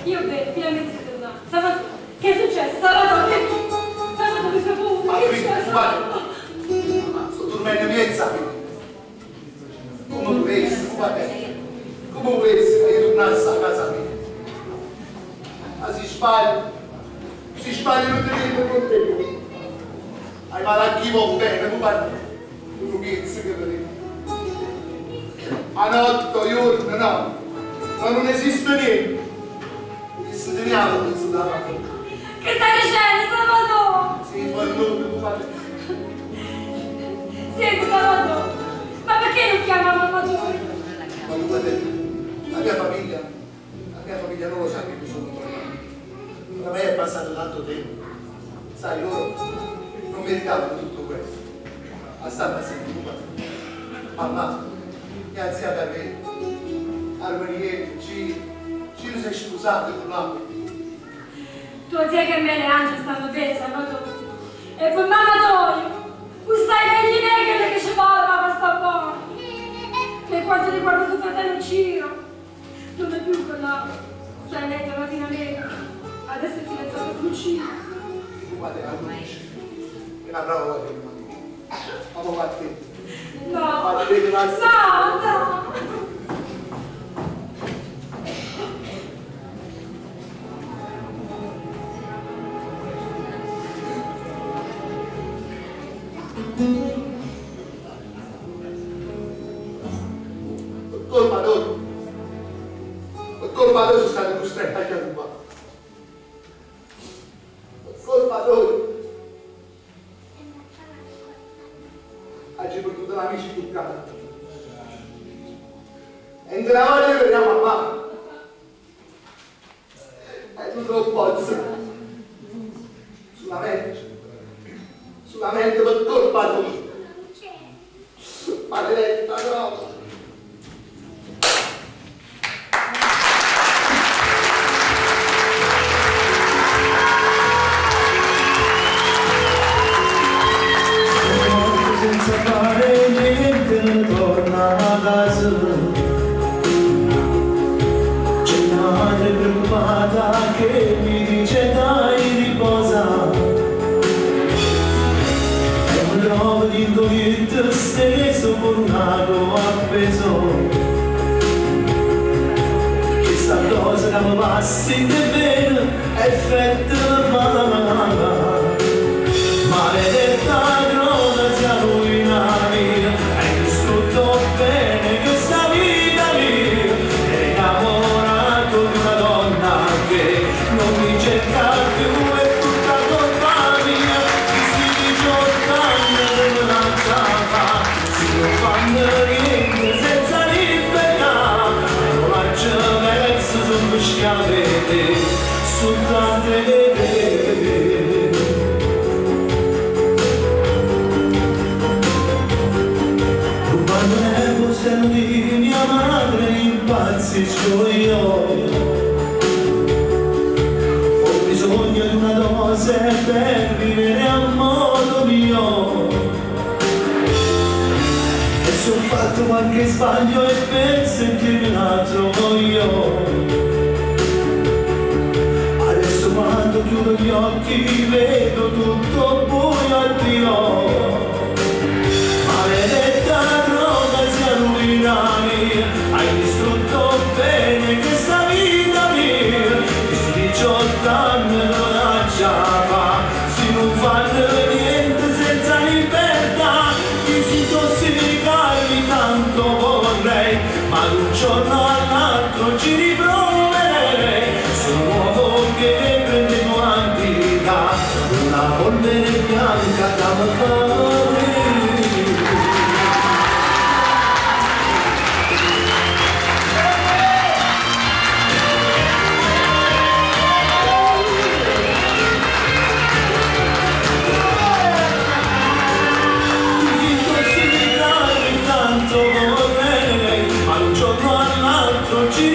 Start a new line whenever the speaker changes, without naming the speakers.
Io bene, finalmente sei tornato. Sabato, che è successo? Sabato, che... Sabato mi fai paura, che è successo?
Mamma, sto dormendo i miei esami. Come volessi, come volessi che io tornassi a casa mia. Ma si sbaglia non ti vedo con te. Hai malacchivo bene, tu guarda, tu non pensi che vedi. A notte, giorno, no, ma non esiste niente. Si teniamo questo davanti.
Che stai dicendo, Salvatore?
Sì, poi tu guarda.
Senti, Salvatore, ma perché non chiama mamma Giorgio?
Ma tu guarda, la mia famiglia non lo sa che sono tornato. Ormai è passato tanto tempo. Sai, loro non meritavano tutto questo. A stare sentire, mamma, mi ha anziata a me. Armonieri, ci non sei scusato con l'anno.
Tua zia Carmela e Angelo stanno bene, Salvatore. E poi mamma Toio, tu stai meglio che ci vuole, mamma sta buona. Per quanto riguarda tuo fratello Ciro, non è più con la stai letto la mattina nera. Adesso è fidanzato con Lucia.
Guarda, la Lucia. È una brava volta che mi ma poi va a te.
No, no.
Colpa noi sono stati costretti a rubare. Colpa noi. Oggi perduto l'amici più cari. E in una volta che veniamo a mano. E tu non posso. Sulla mente per colpa tua. Maledetta no.
Senza fare niente torna a casa. C'è una madre preoccupata che mi dice dai riposa. È un uomo di indovinto steso con un ago appeso. Che sta cosa che mi passi di bene è effetto normale. Maledetta grona sia ruina mia, hai distrutto bene questa vita mia. Eri innamorato di una donna che non mi cerca più, è tutta colpa mia. Questi giorni non lasciava, si non fanno niente senza libertà. E non faccio verso sul schiavete, su tante di mia madre impazzisco io. Ho bisogno di una dose per vivere a modo mio. E se ho fatto qualche sbaglio e per sentirmi un altro voglio. Adesso quando chiudo gli occhi vedo tutto buio al Dio. Maledetta hai distrutto bene questa vita mia. Questi 18 anni non lasciava, si non fanno niente senza libertà. Disintossicarmi tanto vorrei, ma da un giorno all'altro ci riproverei. Sono un uomo che prende quantità, una polvere bianca da fare. Ci